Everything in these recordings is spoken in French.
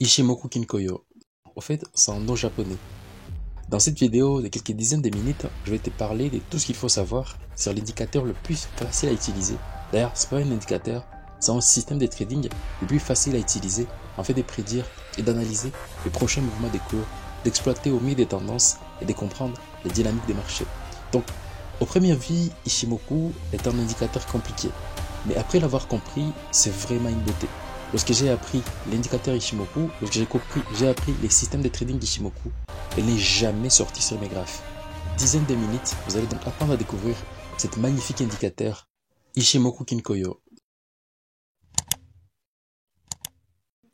Ishimoku Kinkoyo. Au fait, c'est un nom japonais. Dans cette vidéo de quelques dizaines de minutes, je vais te parler de tout ce qu'il faut savoir sur l'indicateur le plus facile à utiliser. D'ailleurs, c'est pas un indicateur, c'est un système de trading le plus facile à utiliser en fait de prédire et d'analyser les prochains mouvements des cours, d'exploiter au mieux des tendances et de comprendre les dynamiques des marchés. Donc, au premier vue, Ishimoku est un indicateur compliqué, mais après l'avoir compris, c'est vraiment une beauté. Lorsque j'ai appris l'indicateur Ishimoku, lorsque j'ai appris les systèmes de trading d'Ishimoku, elle n'est jamais sortie sur mes graphes. Dizaines de minutes, vous allez donc apprendre à découvrir cet magnifique indicateur Ishimoku Kinkoyo.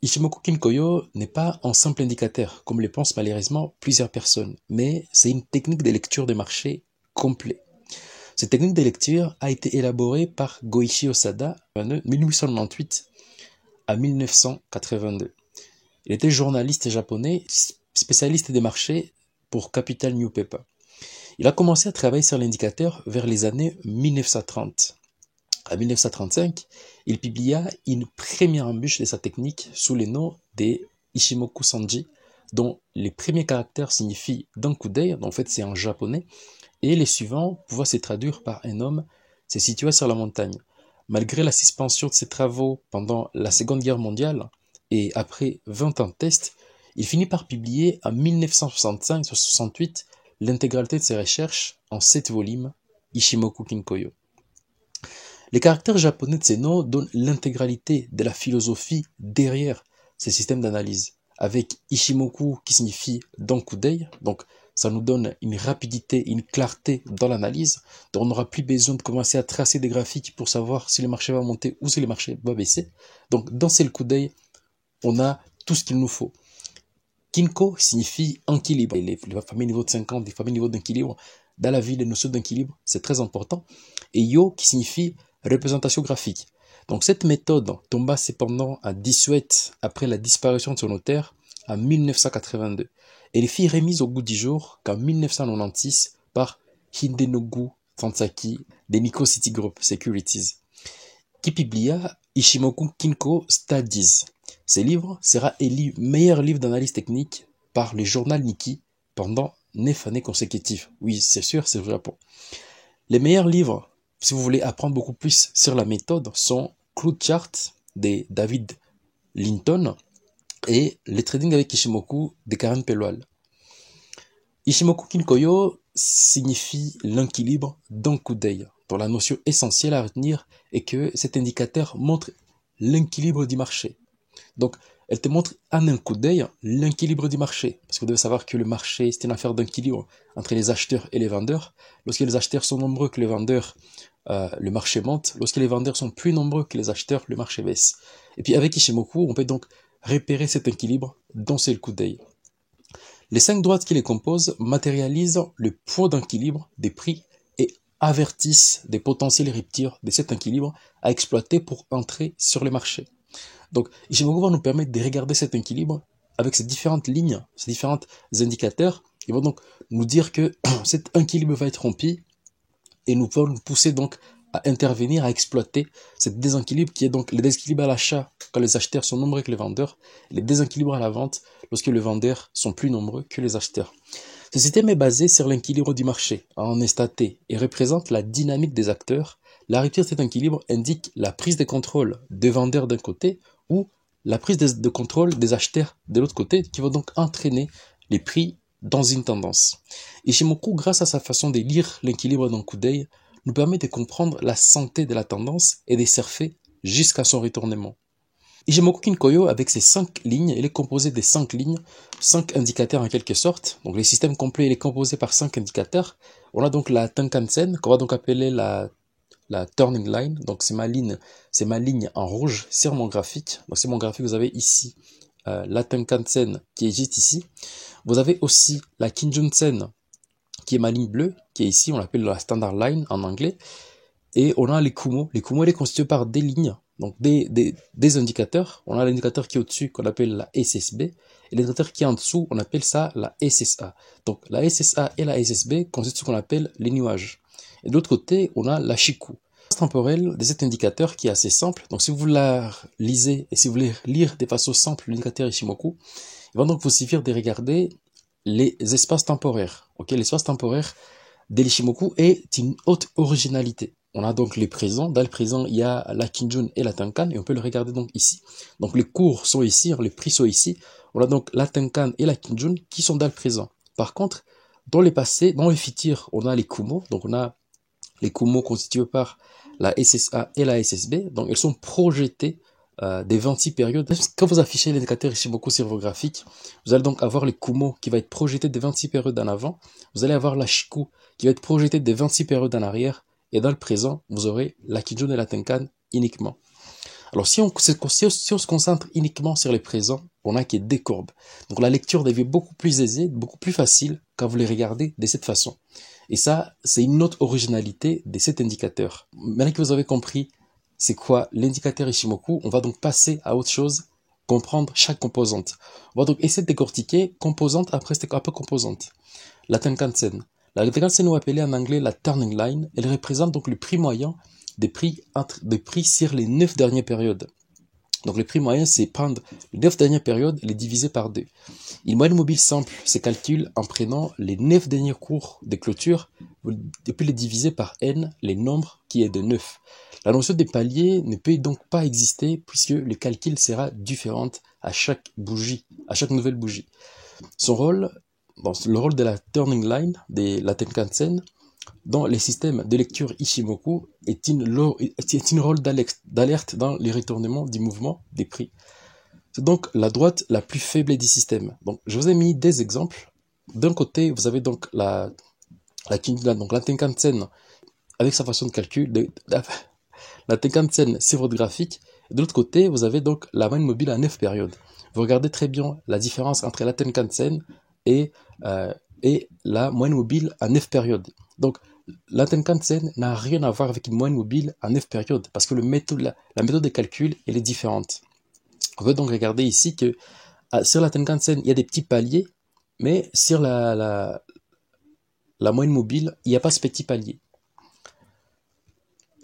Ishimoku Kinkoyo n'est pas un simple indicateur, comme le pensent malheureusement plusieurs personnes, mais c'est une technique de lecture de marché complet. Cette technique de lecture a été élaborée par Goichi Osada de 1898 à 1982. Il était journaliste japonais, spécialiste des marchés pour Capital Newspaper. Il a commencé à travailler sur l'indicateur vers les années 1930. En 1935, il publia une première embûche de sa technique sous le nom des Ishimoku Sanji, dont les premiers caractères signifient d'un coup d'œil, en fait c'est en japonais, et les suivants pouvaient se traduire par un homme se situant sur la montagne. Malgré la suspension de ses travaux pendant la Seconde Guerre mondiale, et après 20 ans de tests, il finit par publier en 1965-68 l'intégralité de ses recherches en 7 volumes, Ishimoku Kinkoyo. Les caractères japonais de ces noms donnent l'intégralité de la philosophie derrière ces systèmes d'analyse. Avec Ishimoku qui signifie d'un coup d'œil, donc ça nous donne une rapidité, une clarté dans l'analyse, donc on n'aura plus besoin de commencer à tracer des graphiques pour savoir si le marché va monter ou si le marché va baisser. Donc dans ce coup d'œil, on a tout ce qu'il nous faut. Kinko signifie équilibre. Les fameux niveaux de 50, les fameux niveaux d'équilibre. Dans la vie, les notions d'équilibre, c'est très important. Et Yo qui signifie représentation graphique. Donc cette méthode tomba cependant à dissuète après la disparition de son auteur en 1982. Elle fut remise au goût du jour qu'en 1996 par Hidenobu Tansaki de Nikko City Group Securities, qui publia Ishimoku Kinko Studies. Ce livre sera élu meilleur livre d'analyse technique par le journal Nikkei pendant 9 années consécutives. Oui, c'est sûr, c'est au Japon. Les meilleurs livres, si vous voulez apprendre beaucoup plus sur la méthode, sont Cloud Chart de David Linton et Les Trading avec Ishimoku de Karen Pelwal. Ishimoku Kinkoyo signifie l'équilibre d'un coup d'œil, dont la notion essentielle à retenir est que cet indicateur montre l'équilibre du marché. Donc, elle te montre en un coup d'œil l'équilibre du marché. Parce que vous devez savoir que le marché, c'est une affaire d'équilibre entre les acheteurs et les vendeurs. Lorsque les acheteurs sont nombreux que les vendeurs, le marché monte. Lorsque les vendeurs sont plus nombreux que les acheteurs, le marché baisse. Et puis avec Ishimoku, on peut donc repérer cet équilibre dans ce coup d'œil. Les 5 droites qui les composent matérialisent le point d'équilibre des prix et avertissent des potentielles ruptures de cet équilibre à exploiter pour entrer sur les marchés. Donc, Ishimoku va nous permettre de regarder cet équilibre avec ces différentes lignes, ces différents indicateurs. Il va donc nous dire que cet équilibre va être rompu et nous va nous pousser donc à intervenir, à exploiter cet déséquilibre qui est donc le déséquilibre à l'achat quand les acheteurs sont nombreux que les vendeurs, et le déséquilibre à la vente lorsque les vendeurs sont plus nombreux que les acheteurs. Ce système est basé sur l'équilibre du marché en estaté et représente la dynamique des acteurs. La rupture de cet équilibre indique la prise de contrôle des vendeurs d'un côté ou la prise de contrôle des acheteurs de l'autre côté qui va donc entraîner les prix dans une tendance. Ishimoku, grâce à sa façon de lire l'équilibre d'un coup d'œil, nous permet de comprendre la santé de la tendance et de surfer jusqu'à son retournement. Ishimoku Kinkoyo, avec ses 5 lignes, il est composé de 5 lignes, 5 indicateurs en quelque sorte. Donc le système complet il est composé par 5 indicateurs. On a donc la Tenkan-sen, qu'on va donc appeler la turning line. Donc c'est ma ligne en rouge sur mon graphique. Donc c'est mon graphique, vous avez ici la Tenkan-sen qui est juste ici. Vous avez aussi la Kijun-sen qui est ma ligne bleue, qui est ici, on l'appelle la standard line en anglais. Et on a les Kumo. Les Kumo, il est constitué par des lignes, donc des indicateurs. On a l'indicateur qui est au-dessus, qu'on appelle la SSB. Et l'indicateur qui est en dessous, on appelle ça la SSA. Donc la SSA et la SSB constituent ce qu'on appelle les nuages. Et de l'autre côté, on a la Shiku. temporelle de cet indicateur qui est assez simple. Donc si vous la lisez et si vous voulez lire de façon simple l'indicateur Ishimoku, il va donc vous suffire de regarder les espaces temporaires. Ok, l'espace temporaire de l'Ishimoku est une haute originalité. On a donc les présents. Dans le présent, il y a la Kinjun et la Tenkan et on peut le regarder donc ici. Donc les cours sont ici, les prix sont ici. On a donc la Tenkan et la Kinjun qui sont dans le présent. Par contre, dans le passé, dans le futur, on a les Kumo. Donc on a les Kumo constitués par la SSA et la SSB. Donc elles sont projetées des 26 périodes. Quand vous affichez l'indicateur Ishimoku sur vos graphiques, vous allez donc avoir les Kumo qui va être projeté des 26 périodes en avant. Vous allez avoir la Shiku qui va être projetée des 26 périodes en arrière. Et dans le présent, vous aurez la Kinjun et la Tenkan uniquement. Alors si on se concentre uniquement sur les présents, on n'a que des courbes. Donc la lecture devient beaucoup plus aisée, beaucoup plus facile quand vous les regardez de cette façon. Et ça, c'est une autre originalité de cet indicateur. Maintenant que vous avez compris c'est quoi l'indicateur Ishimoku, on va donc passer à autre chose, comprendre chaque composante. On va donc essayer de décortiquer composante après composante. La Tenkan-sen. La Tenkan-sen, ou appelée en anglais la turning line, elle représente donc le prix moyen des prix sur les 9 dernières périodes. Donc le prix moyen, c'est prendre les 9 dernières périodes et les diviser par 2. Une moyenne mobile simple se calcule en prenant les 9 derniers cours de clôture et puis les diviser par n, les nombres qui est de 9. La notion des paliers ne peut donc pas exister puisque le calcul sera différent à chaque bougie, à chaque nouvelle bougie. Son rôle, le rôle de la turning line, de la Tenkan-sen, dans les systèmes de lecture Ishimoku est une rôle d'alerte dans les retournements du mouvement des prix. C'est donc la droite la plus faible du système. Donc, je vous ai mis des exemples. D'un côté, vous avez donc la Tenkan-sen avec sa façon de calcul, la Tenkan-sen sur votre graphique. De l'autre côté, vous avez donc la moyenne mobile à 9 périodes. Vous regardez très bien la différence entre la Tenkan-sen et la moyenne mobile à 9 périodes. Donc, la Tenkan-sen n'a rien à voir avec une moyenne mobile à 9 périodes parce que la méthode de calcul elle est différente. On peut donc regarder ici que sur la Tenkan-sen, il y a des petits paliers, mais sur la moyenne mobile, il n'y a pas ce petit palier.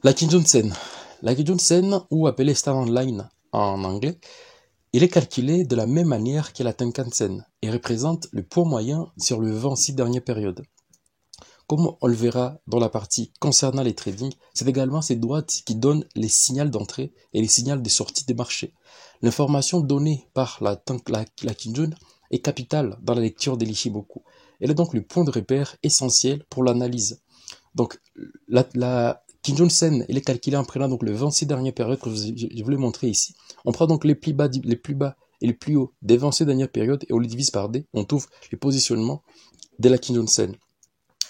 La Kinjun-sen. La Kinjun-sen, ou appelée Standard Line en anglais, il est calculé de la même manière que la Tenkan-sen et représente le poids moyen sur le 26 dernières périodes. Comme on le verra dans la partie concernant les trading, c'est également ces droites qui donnent les signaux d'entrée et les signaux de sortie des marchés. L'information donnée par la Kinjun est capitale dans la lecture de l'Ishimoku. Elle est donc le point de repère essentiel pour l'analyse. Donc, la Kinjun-sen, elle est calculée en prenant donc le 26 dernières périodes que je vous l'ai montré ici. On prend donc les plus bas et les plus hauts des 26 dernières périodes et on les divise par D. On trouve le positionnement de la Kinjun-sen.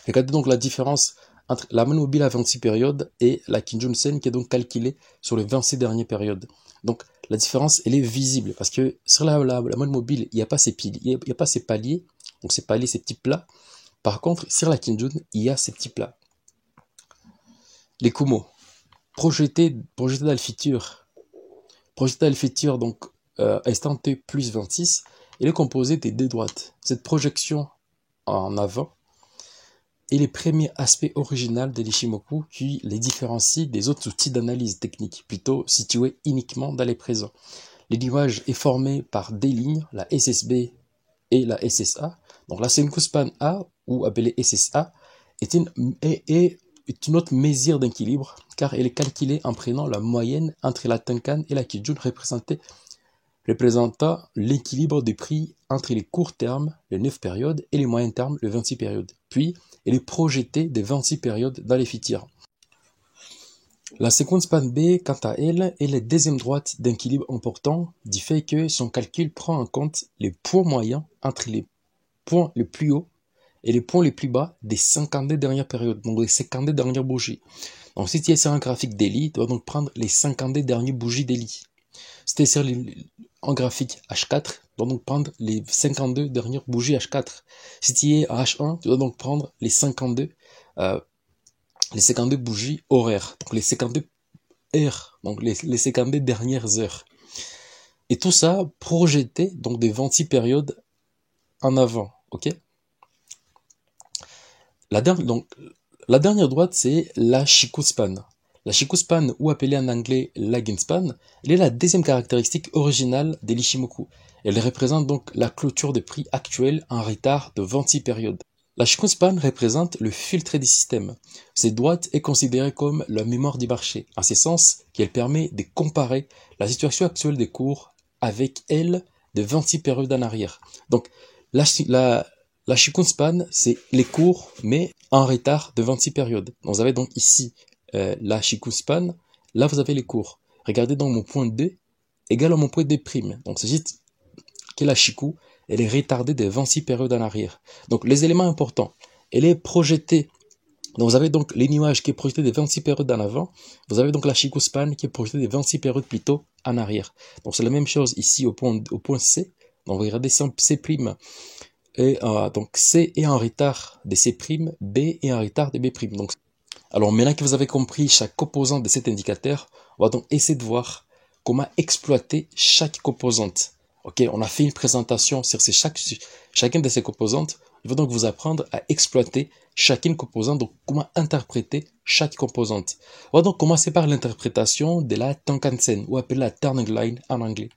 Regardez donc la différence entre la moyenne mobile à 26 périodes et la Kinjun-sen qui est donc calculée sur les 26 dernières périodes. Donc la différence elle est visible parce que sur la moyenne mobile il n'y a pas ces paliers, donc ces paliers, ces petits plats. Par contre sur la Kinjun il y a ces petits plats. Les Kumo, projetés dans le futur, donc instant T plus 26, il est composé des deux droites. Cette projection en avant est le premier aspect original de l'Ishimoku qui les différencie des autres outils d'analyse technique, plutôt situés uniquement dans les présents. L'image est formée par des lignes, la SSB et la SSA. Donc la Senkuspan A, ou appelée SSA, est une autre mesure d'équilibre, car elle est calculée en prenant la moyenne entre la Tenkan et la Kinjun représentant l'équilibre des prix entre les courts termes, les 9 périodes, et les moyens termes, les 26 périodes. Puis, elle est projetée des 26 périodes dans les futurs. La seconde span B, quant à elle, est la deuxième droite d'équilibre important, du fait que son calcul prend en compte les points moyens entre les points les plus hauts et les points les plus bas des 52 dernières périodes, donc les 52 dernières bougies. Donc si tu es sur un graphique daily, tu vas donc prendre les 52 dernières bougies daily. Si tu es sur un graphique H4, tu dois donc prendre les 52 dernières bougies H4. Si tu es à H1, tu dois donc prendre les 52 bougies horaires, donc les 52 heures, donc les 52 dernières heures. Et tout ça projeté donc des 26 périodes en avant, ok? La dernière droite, c'est la Shikuspan. La Shikuspan, ou appelée en anglais lagging span, elle est la deuxième caractéristique originale de l'Ishimoku. Elle représente donc la clôture de prix actuelle en retard de 26 périodes. La Shikuspan représente le filtre du système. Cette droite est considérée comme la mémoire du marché, en ce sens qu'elle permet de comparer la situation actuelle des cours avec elle de 26 périodes en arrière. Donc, la Shikuspan, c'est les cours, mais en retard de 26 périodes. Donc, vous avez donc ici la Shikuspan, là vous avez les cours. Regardez donc mon point 2 égale à mon point 2'. Donc, c'est juste que la Shiku, elle est retardée de 26 périodes en arrière. Donc, les éléments importants, elle est projetée. Donc, vous avez donc les nuages qui est projeté de 26 périodes en avant. Vous avez donc la Shikuspan qui est projetée de 26 périodes plutôt en arrière. Donc, c'est la même chose ici au point C. Donc, regardez C'. Et, donc, C est en retard de C', B est en retard de B'. Donc, alors, maintenant que vous avez compris chaque composante de cet indicateur, on va donc essayer de voir comment exploiter chaque composante. Ok, on a fait une présentation sur chacune de ces composantes. Il va donc vous apprendre à exploiter chacune composante, donc comment interpréter chaque composante. On va donc commencer par l'interprétation de la Tenkan-sen, ou appelée la turning line en anglais.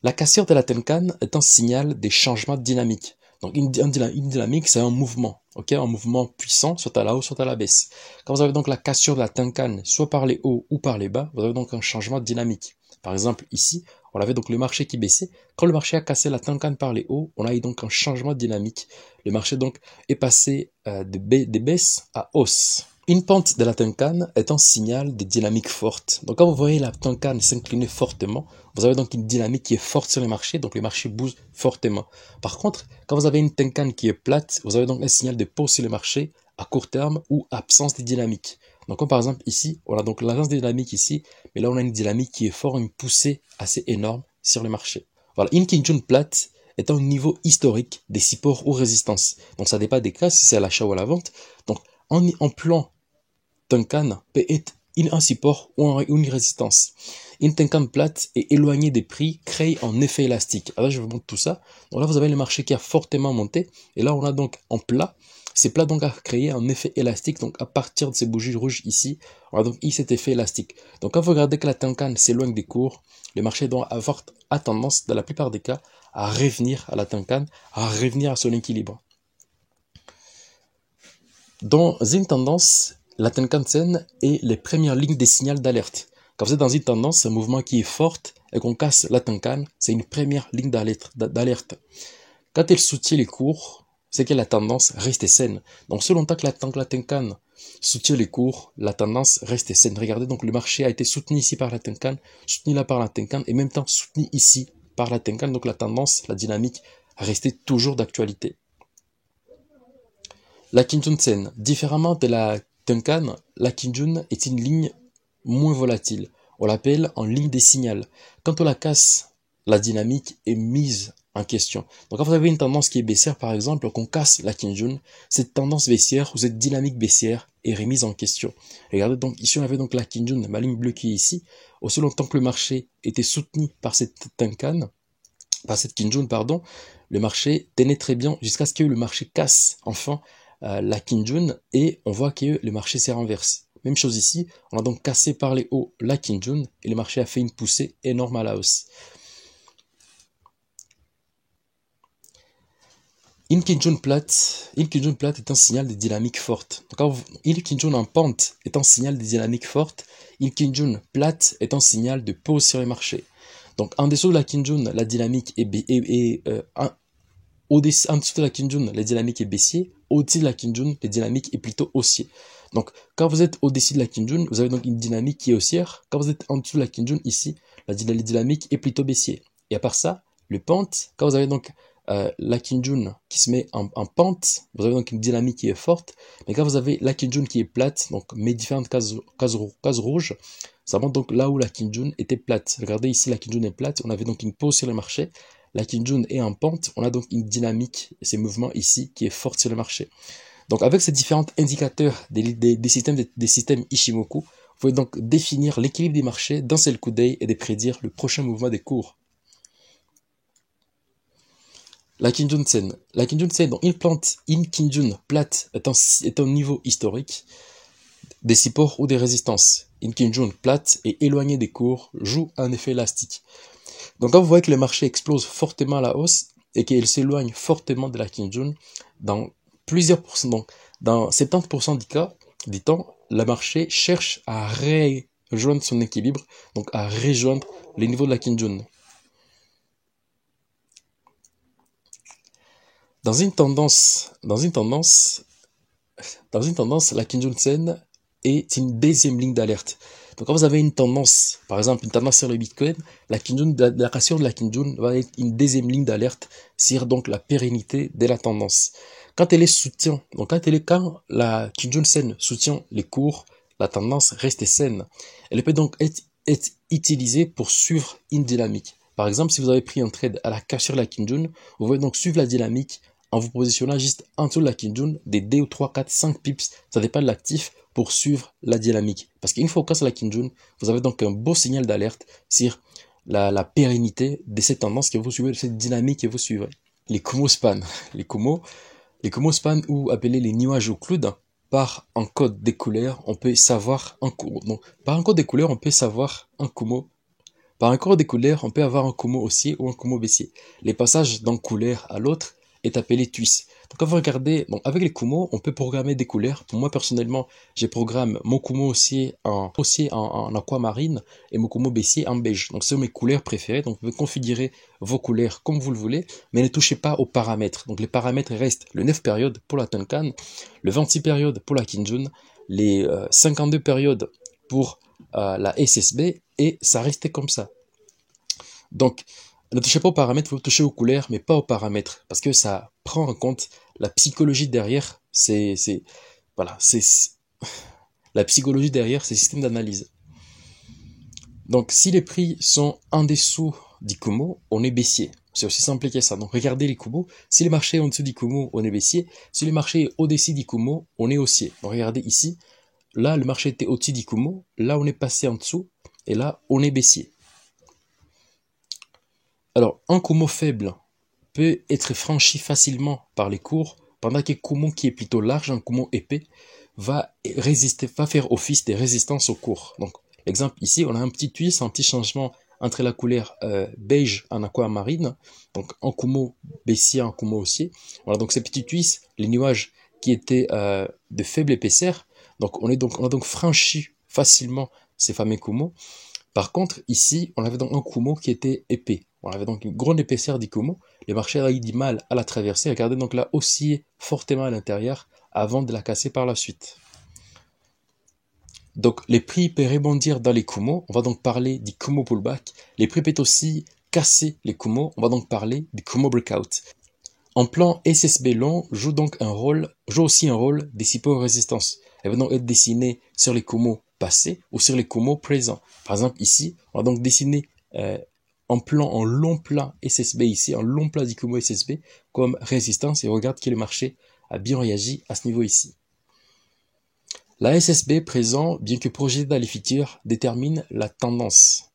La cassure de la Tenkan est un signal des changements dynamiques. Donc une dynamique, c'est un mouvement, ok, un mouvement puissant, soit à la hausse, soit à la baisse. Quand vous avez donc la cassure de la Tenkan, soit par les hauts ou par les bas, vous avez donc un changement dynamique. Par exemple, ici, on avait donc le marché qui baissait. Quand le marché a cassé la Tenkan par les hauts, on a eu donc un changement dynamique. Le marché donc est passé de baisse à hausse. Une pente de la Tenkan est un signal de dynamique forte. Donc quand vous voyez la Tenkan s'incliner fortement, vous avez donc une dynamique qui est forte sur le marché, donc le marché bouge fortement. Par contre, quand vous avez une Tenkan qui est plate, vous avez donc un signal de pause sur le marché à court terme ou absence de dynamique. Donc comme par exemple ici, on a donc l'absence de dynamique ici, mais là on a une dynamique qui est forte, une poussée assez énorme sur le marché. Voilà, une Kijun plate est un niveau historique des supports ou résistances. Donc ça dépend des cas, si c'est à l'achat ou à la vente. Donc en plan Tenkan peut être un support ou une résistance. Une Tenkan plate est éloignée des prix, crée un effet élastique. Alors je vous montre tout ça. Donc là vous avez le marché qui a fortement monté, et là on a donc en plat. Ces plats donc a créé un effet élastique, donc à partir de ces bougies rouges ici, on a donc eu cet effet élastique. Donc quand vous regardez que la Tenkan s'éloigne des cours, le marché doit avoir tendance, dans la plupart des cas, à revenir à la Tenkan, à revenir à son équilibre. Dans une tendance, la Tenkan-sen est les premières lignes des signaux d'alerte. Quand vous êtes dans une tendance, un mouvement qui est forte et qu'on casse la Tenkan, c'est une première ligne d'alerte. Quand elle soutient les cours, c'est que la tendance reste saine. Donc, selon longtemps que la Tenkan soutient les cours, la tendance reste saine. Regardez, donc le marché a été soutenu ici par la Tenkan, soutenu là par la Tenkan, et en même temps soutenu ici par la Tenkan. Donc, la tendance, la dynamique, restait toujours d'actualité. La Kijun-sen, différemment de la Tenkan, la Kijun est une ligne moins volatile. On l'appelle en ligne des signaux. Quand on la casse, la dynamique est mise en question. Donc quand vous avez une tendance qui est baissière, par exemple, qu'on casse la Kijun, cette tendance baissière ou cette dynamique baissière est remise en question. Regardez donc, ici on avait donc la Kijun, ma ligne bleue qui est ici. Aussi longtemps que le marché était soutenu par cette Tenkan, par cette Kijun, pardon, le marché tenait très bien jusqu'à ce que le marché casse enfin la Kijun, et on voit que le marché s'est renversé. Même chose ici, on a donc cassé par les hauts la Kijun et le marché a fait une poussée énorme à la hausse. Une Kijun plate est un signal de dynamique forte. Une Kijun en pente est un signal de dynamique forte. Une Kijun plate est un signal de pause sur le marché. Donc en dessous de la Kijun, la dynamique en dessous de la Kijun, la dynamique est baissier. Au-dessus de la Kijun, la dynamique est plutôt haussier. Donc, quand vous êtes au-dessus de la Kijun, vous avez donc une dynamique qui est haussière. Quand vous êtes en dessous de la Kijun, ici, la dynamique est plutôt baissier. Et à part ça, le pente, quand vous avez donc la Kijun qui se met en pente, vous avez donc une dynamique qui est forte. Mais quand vous avez la Kijun qui est plate, donc mes différentes cases rouges, ça montre donc là où la Kijun était plate. Regardez ici, la Kijun est plate. On avait donc une pause sur le marché. La Kijun est en pente, on a donc une dynamique, ces mouvements ici, qui est forte sur le marché. Donc avec ces différents indicateurs des systèmes Ishimoku, vous pouvez donc définir l'équilibre des marchés d'un seul coup d'œil et de prédire le prochain mouvement des cours. La Kijun-sen. La Kijun-sen, donc une Kijun plate est un niveau historique des supports ou des résistances. une Kijun plate et éloignée des cours joue un effet élastique. Donc quand vous voyez que le marché explose fortement à la hausse et qu'il s'éloigne fortement de la Kijun, dans plusieurs pourcents, donc dans 70% du cas, dit-on, le marché cherche à rejoindre son équilibre, donc à rejoindre les niveaux de la Kijun. Dans une tendance, la Kijun-sen est une deuxième ligne d'alerte. Donc quand vous avez une tendance, par exemple une tendance sur le Bitcoin, la cassure de la Kijun va être une deuxième ligne d'alerte sur donc la pérennité de la tendance. Quand la Kijun-sen soutient les cours, la tendance reste saine. Elle peut donc être utilisée pour suivre une dynamique. Par exemple, si vous avez pris un trade à la cassure de la Kijun, vous pouvez donc suivre la dynamique en vous positionnant juste en dessous de la Kijun des 2 ou 3, 4, 5 pips, ça dépend de l'actif, pour suivre la dynamique. Parce qu'une fois qu'on casse la Kijun, vous avez donc un beau signal d'alerte sur la pérennité de cette tendance que vous suivez, de cette dynamique que vous suivez. Les Kumo span. Les Kumo span, ou appelés les nuages au cloud, par un code des couleurs, on peut savoir par un code des couleurs, on peut savoir un Kumo. Par un code des couleurs, on peut avoir un Kumo haussier ou un Kumo baissier. Les passages d'un couleur à l'autre est appelé twist. Donc quand vous regardez, donc avec les Kumo, on peut programmer des couleurs. Pour moi personnellement, je programme mon Kumo haussier en aquamarine et mon Kumo baissier en beige. Donc ce sont mes couleurs préférées. Donc vous pouvez configurer vos couleurs comme vous le voulez, mais ne touchez pas aux paramètres. Donc les paramètres restent le 9 périodes pour la Tenkan, le 26 périodes pour la Kijun, les 52 périodes pour la SSB, et ça restait comme ça. Donc, ne touchez pas aux paramètres, vous touchez aux couleurs, mais pas aux paramètres, parce que ça prend en compte la psychologie derrière. La psychologie derrière ces systèmes d'analyse. Donc, si les prix sont en dessous du Kumo, on est baissier. C'est aussi simple que ça. Donc, regardez les Kumo. Si le marché est en dessous du Kumo, on est baissier. Si le marché est au-dessus du Kumo, on est haussier. Donc, regardez ici. Là, le marché était au-dessus du Kumo. Là, on est passé en dessous. Et là, on est baissier. Alors, un Kumo faible peut être franchi facilement par les cours, pendant qu'un Kumo qui est plutôt large, un Kumo épais, va faire office de résistance aux cours. Donc, l'exemple ici, on a un petit twist, un petit changement entre la couleur beige en aquamarine, donc un Kumo baissier, un Kumo haussier. Voilà, donc ces petits twists, les nuages qui étaient de faible épaisseur, donc on a donc franchi facilement ces fameux Kumo. Par contre, ici, on avait donc un Kumo qui était épais. On avait donc une grande épaisseur du Kumo. Le marché a eu du mal à la traverser. Regardez, donc là, osciller fortement à l'intérieur avant de la casser par la suite. Donc, les prix peuvent rebondir dans les Kumo. On va donc parler du Kumo pullback. Les prix peuvent aussi casser les Kumo. On va donc parler du Kumo breakout. En plan SSB long joue aussi un rôle des support résistance. Elle va donc être dessinée sur les Kumo passés ou sur les Kumo présents. Par exemple, ici, on va donc dessiner en long plat SSB ici, en long plat du Kumo SSB comme résistance, et on regarde que le marché a bien réagi à ce niveau ici. La SSB présent, bien que projetée dans les futurs, détermine la tendance.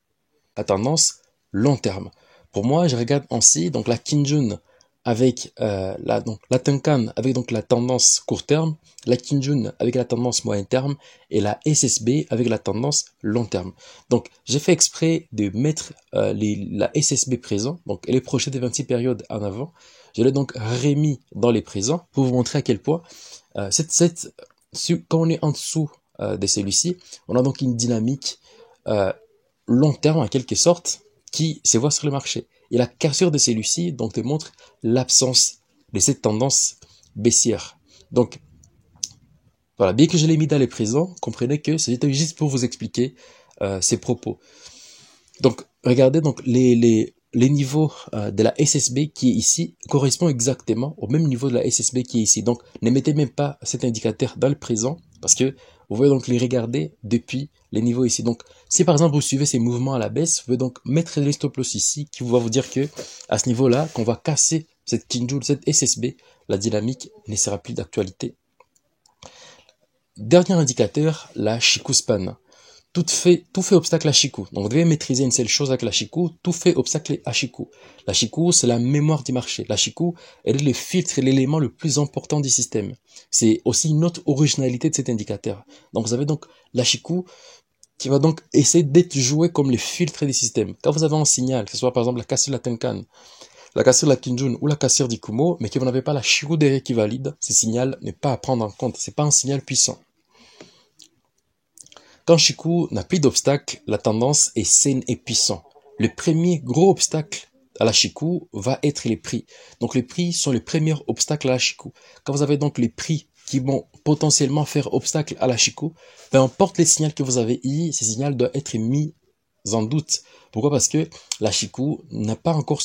La tendance long terme. Pour moi, je regarde ainsi, donc la Kijun avec la Tenkan avec donc la tendance court terme, la Kijun avec la tendance moyen terme, et la SSB avec la tendance long terme. Donc j'ai fait exprès de mettre la SSB présent, donc elle est projetée de 26 périodes en avant. Je l'ai donc remis dans les présents pour vous montrer à quel point quand on est en dessous de celui-ci, on a donc une dynamique long terme en quelque sorte qui se voit sur le marché. Et la cassure de celui-ci donc te montre l'absence de cette tendance baissière. Donc voilà, bien que je l'ai mis dans les présents, comprenez que c'était juste pour vous expliquer ces propos. Donc regardez, donc les niveaux de la SSB qui est ici correspond exactement au même niveau de la SSB qui est ici. Donc ne mettez même pas cet indicateur dans le présent, parce que vous pouvez donc les regarder depuis les niveaux ici. Donc si par exemple vous suivez ces mouvements à la baisse, vous pouvez donc mettre les stop loss ici, qui va vous dire que à ce niveau-là, qu'on va casser cette Kijun, cette SSB, la dynamique ne sera plus d'actualité. Dernier indicateur, la Chikou span. Tout fait obstacle à Chikou. Donc vous devez maîtriser une seule chose avec la Chikou, tout fait obstacle à Chikou. La Chikou, c'est la mémoire du marché. La Chikou, elle est le filtre et l'élément le plus important du système. C'est aussi une autre originalité de cet indicateur. Donc vous avez donc la Chikou qui va donc essayer d'être joué comme les filtres des systèmes. Quand vous avez un signal, que ce soit par exemple la cassure de la Tenkan, la cassure de la Kijun ou la cassure du Kumo, mais que vous n'avez pas la Shiku derrière qui valide, ce signal n'est pas à prendre en compte. C'est pas un signal puissant. Quand Shiku n'a plus d'obstacle, la tendance est saine et puissant. Le premier gros obstacle à la Shiku va être les prix. Donc les prix sont les premiers obstacles à la Shiku. Quand vous avez donc les prix qui vont potentiellement faire obstacle à la Shiku, peu importe les signaux que vous avez eu, ces signaux doivent être mis en doute. Pourquoi? Parce que la Shiku n'est pas encore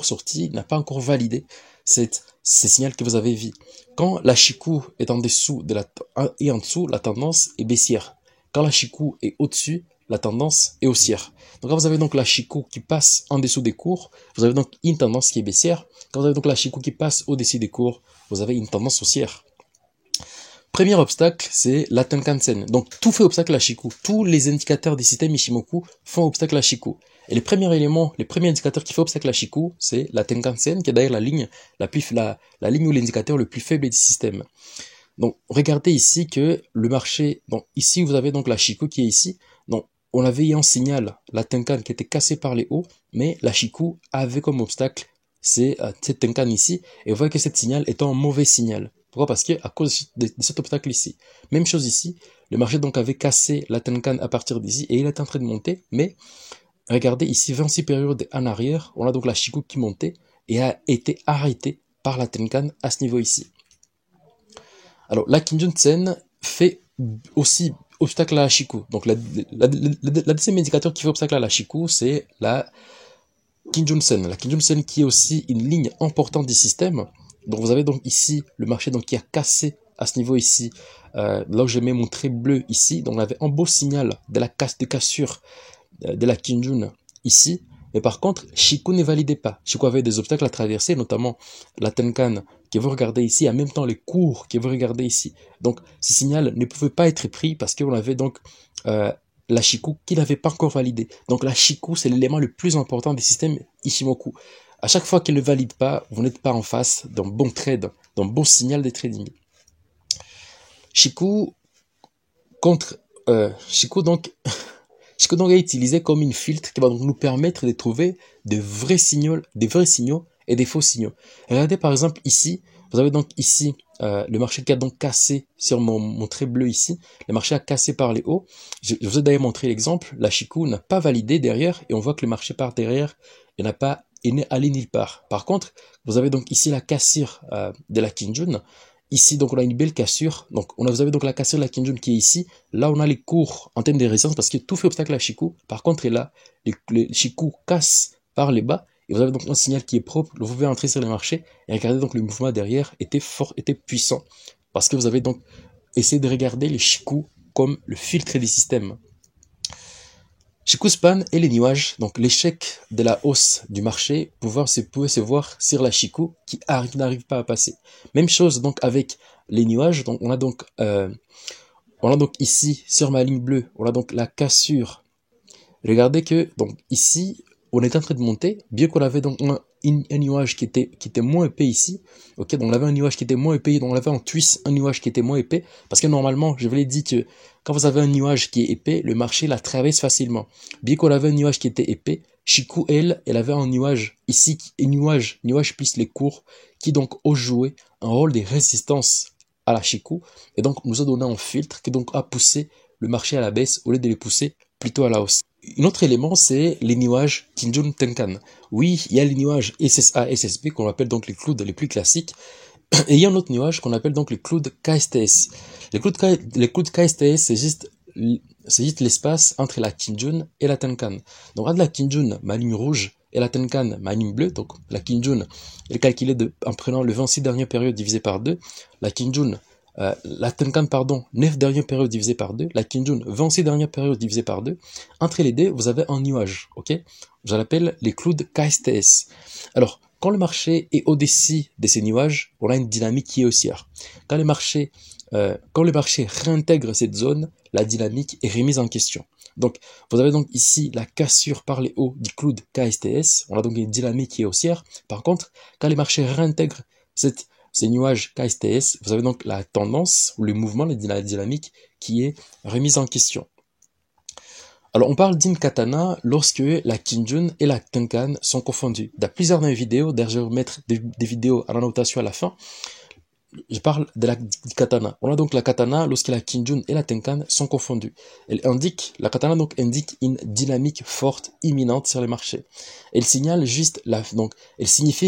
sorti, n'a pas encore validé ces signaux que vous avez vus. Quand la Shiku est en dessous et en dessous, la tendance est baissière. Quand la Shiku est au-dessus, la tendance est haussière. Donc quand vous avez donc la Shiku qui passe en dessous des cours, vous avez donc une tendance qui est baissière. Quand vous avez donc la Shiku qui passe au-dessus des cours, vous avez une tendance haussière. Premier obstacle, c'est la Tenkan-sen. Donc tout fait obstacle à la Shiku. Tous les indicateurs des systèmes Ishimoku font obstacle à la Shiku. Et le premier élément, le premier indicateur qui fait obstacle à la Shiku, c'est la Tenkan-sen, qui est d'ailleurs la ligne ligne ou l'indicateur le plus faible du système. Donc, regardez ici que le marché, donc ici vous avez donc la Shiku qui est ici. Donc, on avait un signal, la Tenkan qui était cassée par les hauts, mais la Shiku avait comme obstacle cette Tenkan ici. Et vous voyez que cette signal est un mauvais signal. Pourquoi? Parce que à cause de cet obstacle ici. Même chose ici, le marché donc avait cassé la Tenkan à partir d'ici et il est en train de monter. Mais regardez ici, 26 périodes en arrière, on a donc la Shiku qui montait et a été arrêtée par la Tenkan à ce niveau ici. Alors, la Kijun-sen fait aussi obstacle à la Shiku. Donc, la deuxième indicateur qui fait obstacle à la Shiku, c'est la Kijun-sen. La Kijun-sen qui est aussi une ligne importante du système. Donc, vous avez donc ici le marché donc, qui a cassé à ce niveau ici. Là où je mets mon trait bleu ici. Donc, on avait un beau signal de la cassure de la Kijun ici. Mais par contre, Shiku ne validait pas. Shiku avait des obstacles à traverser, notamment la Tenkan que vous regardez ici, en même temps les cours que vous regardez ici. Donc, ce signal ne pouvait pas être pris parce qu'on avait donc la Shiku qui n'avait pas encore validé. Donc, la Shiku, c'est l'élément le plus important des systèmes Ishimoku. À chaque fois qu'il ne valide pas, vous n'êtes pas en face d'un bon trade, d'un bon signal de trading. Shiku donc est utilisé comme une filtre qui va donc nous permettre de trouver de vrais signaux et des faux signaux. Regardez par exemple ici, vous avez donc ici le marché qui a donc cassé sur mon trait bleu ici. Le marché a cassé par les hauts. Je vous ai d'ailleurs montré l'exemple. La Shiku n'a pas validé derrière et on voit que le marché part derrière et n'est allé nulle part. Par contre, vous avez donc ici la cassure de la Kijun. Ici, donc, on a une belle cassure. Donc, vous avez donc la cassure de la Kijun qui est ici. Là, on a les cours en termes de résistance parce que tout fait obstacle à la Shiku. Par contre, là, les Shiku cassent par les bas. Et vous avez donc un signal qui est propre. Vous pouvez entrer sur le marché et regardez donc le mouvement derrière était fort, était puissant. Parce que vous avez donc essayé de regarder les Shiku comme le filtre des systèmes. Shiku span et les nuages, donc l'échec de la hausse du marché, pouvait se voir sur la Shiku qui n'arrive pas à passer. Même chose donc avec les nuages, donc on a donc ici sur ma ligne bleue, on a donc la cassure. Regardez que donc ici on est en train de monter, bien qu'on avait donc un nuage qui était moins épais ici. Ok, donc on avait un nuage qui était moins épais, donc on avait en twist un nuage qui était moins épais, parce que normalement, je vous l'ai dit que quand vous avez un nuage qui est épais, le marché la traverse facilement. Bien qu'on avait un nuage qui était épais, Shiku, elle avait un nuage ici, et nuage plus les cours, qui donc ont joué un rôle de résistance à la Shiku, et donc nous a donné un filtre qui donc a poussé le marché à la baisse au lieu de les pousser plutôt à la hausse. Un autre élément, c'est les nuages Kijun Tenkan. Oui, il y a les nuages SSA, SSB, qu'on appelle donc les clouds les plus classiques. Et il y a un autre nuage qu'on appelle donc les clouds KSTS. Les clouds KSTS, c'est juste l'espace entre la Kijun et la Tenkan. Donc, entre la Kijun, ma ligne rouge, et la Tenkan, ma ligne bleue, donc la Kijun est calculée en prenant le 26 dernières périodes divisé par 2. La Kijun, la Tenkan, 9 dernières périodes divisées par 2, la Kijun, 26 dernières périodes divisées par 2. Entre les deux, vous avez un nuage, ok? Je l'appelle les clouds KSTS. Alors, quand le marché est au-dessus de ces nuages, on a une dynamique qui est haussière. Quand le marché réintègre cette zone, la dynamique est remise en question. Donc, vous avez donc ici la cassure par les hauts du cloud KSTS. On a donc une dynamique qui est haussière. Par contre, quand les marchés réintègrent ces nuages KSTS, vous avez donc la tendance ou le mouvement, la dynamique qui est remise en question. Alors, on parle d'une katana lorsque la Kinjun et la Tenkan sont confondues. Dans plusieurs de mes vidéos, d'ailleurs, je vais vous mettre des vidéos à la notation à la fin. Je parle de la katana. On a donc la katana lorsque la Kinjun et la Tenkan sont confondues. La katana donc indique une dynamique forte, imminente sur le marché. Elle signifie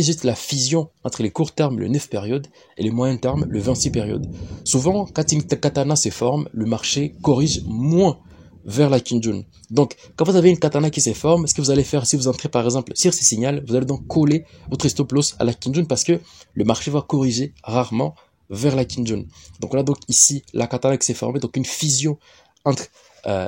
juste la fusion entre les courts termes, le 9 périodes, et les moyens termes, le 26 périodes. Souvent, quand une katana se forme, le marché corrige moins vers la Kinjun. Donc, quand vous avez une katana qui se forme, ce que vous allez faire, si vous entrez par exemple sur ce signal, vous allez donc coller votre stop loss à la Kinjun parce que le marché va corriger rarement vers la Kinjun. Donc, on a donc ici la katana qui s'est formée, donc une fusion entre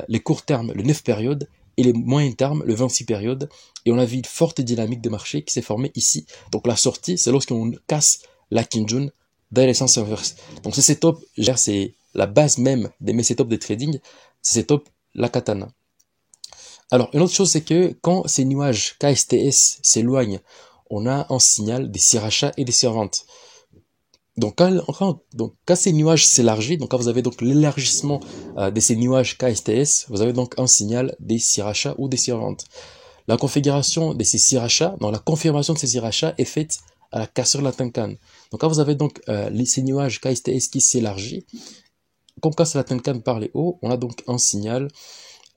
les courts termes, le 9 périodes, et les moyens termes, le 26 périodes. Et on a vu une forte dynamique de marché qui s'est formée ici. Donc, la sortie, c'est lorsqu'on casse la Kinjun dans les sens inverse. Donc, ce setup, c'est la base même de mes setups de trading, c'est setup la katana. Alors, une autre chose, c'est que quand ces nuages KSTS s'éloignent, on a un signal des sirachats et des servantes. Donc, quand ces nuages s'élargissent, donc quand vous avez donc l'élargissement de ces nuages KSTS, vous avez donc un signal des sirachats ou des servantes. La configuration de ces sirachats, donc la confirmation de ces sirachats est faite à la cassure de la Tenkan. Donc, quand vous avez donc ces nuages KSTS qui s'élargissent, comme casse la Tenkan par les hauts, on a donc un signal,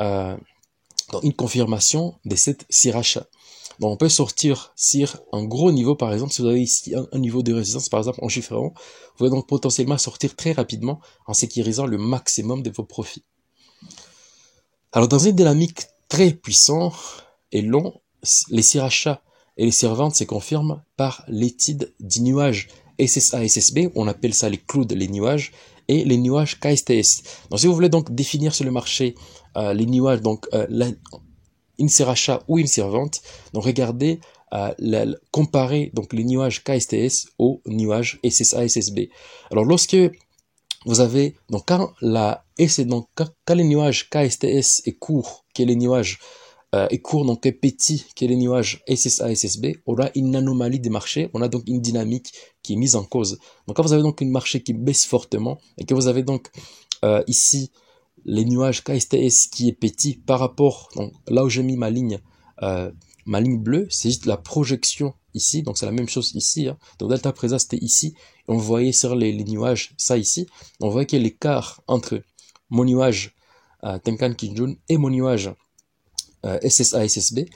une confirmation de cette siracha. Donc on peut sortir sur un gros niveau, par exemple, si vous avez ici un niveau de résistance, par exemple en chiffre rond, vous pouvez donc potentiellement sortir très rapidement en sécurisant le maximum de vos profits. Alors dans une dynamique très puissante et long, les sirachas et les servantes se confirment par l'étude du nuage SSA-SSB, on appelle ça les clouds, les nuages, et les nuages KSTS. Donc si vous voulez donc définir sur le marché les nuages, donc une siracha ou une servante, donc regardez, comparer donc les nuages KSTS aux nuages SSA-SSB. Alors lorsque vous avez, donc quand les nuages KSTS est court, que les nuages est court, donc est petit, que les nuages SSA-SSB, on a une anomalie des marchés, on a donc une dynamique qui est mise en cause. Donc quand vous avez donc un marché qui baisse fortement, et que vous avez donc ici les nuages KSTS qui est petit par rapport, donc là où j'ai mis ma ligne bleue, c'est juste la projection ici, donc c'est la même chose ici, hein. Donc delta présent c'était ici, et on voyait sur les nuages ça ici, on voit qu'il y a l'écart entre mon nuage Tenkan Kinjun et mon nuage SSA-SSB,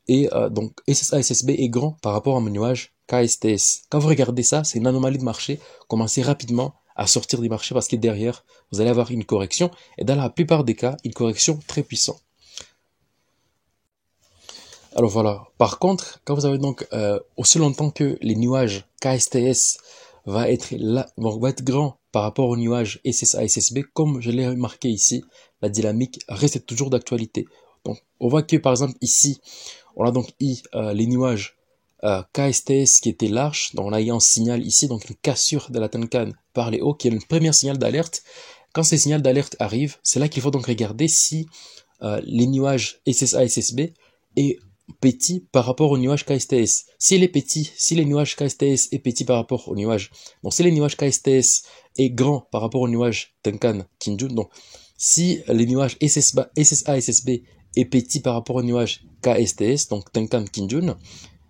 et donc SSA-SSB est grand par rapport à mon nuage KSTS. Quand vous regardez ça, c'est une anomalie de marché, commencez rapidement à sortir du marché parce que derrière, vous allez avoir une correction, et dans la plupart des cas, une correction très puissante. Alors voilà, par contre, quand vous avez donc aussi longtemps que les nuages KSTS va être grand par rapport aux nuages SSA-SSB, comme je l'ai remarqué ici, la dynamique reste toujours d'actualité. Donc, on voit que par exemple ici, on a donc les nuages KSTS qui étaient larges. Donc, on a eu un signal ici, donc une cassure de la Tenkan par les hauts, qui est le premier signal d'alerte. Quand ces signaux d'alerte arrivent, c'est là qu'il faut donc regarder si les nuages SSA-SSB est petit par rapport au nuage KSTS. Si il est petit, si les nuages KSTS est petit par rapport au nuage, donc si les nuages KSTS est grand par rapport au nuage Tenkan Kinjun, donc si les nuages SSA-SSB est petit par rapport au nuage KSTS, donc Tenkan Kinjun,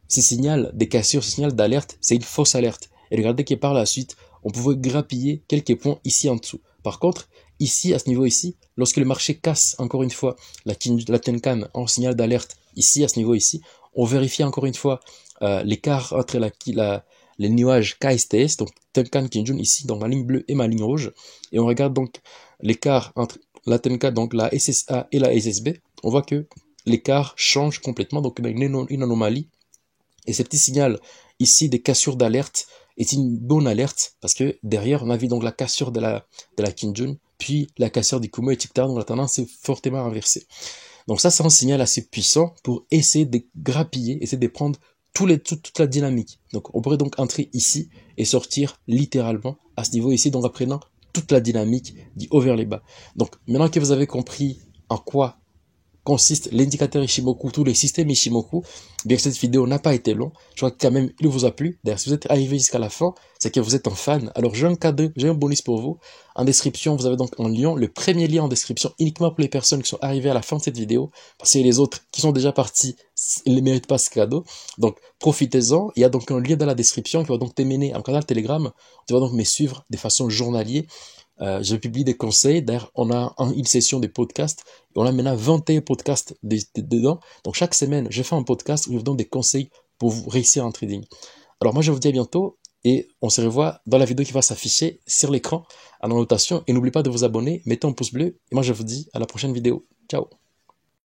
ce signal de cassure, ce signal d'alerte, c'est une fausse alerte. Et regardez que par la suite, on pouvait grappiller quelques points ici en dessous. Par contre, ici, à ce niveau ici, lorsque le marché casse encore une fois la Tenkan en signal d'alerte, ici, à ce niveau ici, on vérifie encore une fois l'écart entre les nuages KSTS, donc Tenkan Kinjun ici, dans ma ligne bleue et ma ligne rouge, et on regarde donc l'écart entre la Tenkan, donc la SSA et la SSB, on voit que l'écart change complètement, donc il y a une anomalie. Et ce petit signal ici de cassure d'alerte est une bonne alerte parce que derrière on a vu donc la cassure de la Kinjun, puis la cassure du Kumo, etc. Donc la tendance est fortement inversée. Donc ça c'est un signal assez puissant pour essayer de grappiller, essayer de prendre toute la dynamique. Donc on pourrait donc entrer ici et sortir littéralement à ce niveau ici, donc en prenant toute la dynamique du haut vers les bas. Donc maintenant que vous avez compris en quoi consiste l'indicateur Ishimoku, tous les systèmes Ishimoku. Bien que cette vidéo n'a pas été longue, je crois que quand même il vous a plu. D'ailleurs, si vous êtes arrivé jusqu'à la fin, c'est que vous êtes un fan. Alors j'ai un cadeau, j'ai un bonus pour vous. En description, vous avez donc un lien, le premier lien en description uniquement pour les personnes qui sont arrivées à la fin de cette vidéo, parce que les autres qui sont déjà partis, ils ne méritent pas ce cadeau. Donc profitez-en. Il y a donc un lien dans la description qui va donc t'amener à un canal Telegram. Tu vas donc me suivre de façon journalière. Je publie des conseils. D'ailleurs, on a une session de podcasts. Et on a maintenant 21 podcasts dedans. Donc, chaque semaine, je fais un podcast où je vous donne des conseils pour vous réussir en trading. Alors, moi, je vous dis à bientôt. Et on se revoit dans la vidéo qui va s'afficher sur l'écran en annotation. Et n'oubliez pas de vous abonner, mettez un pouce bleu. Et moi, je vous dis à la prochaine vidéo. Ciao!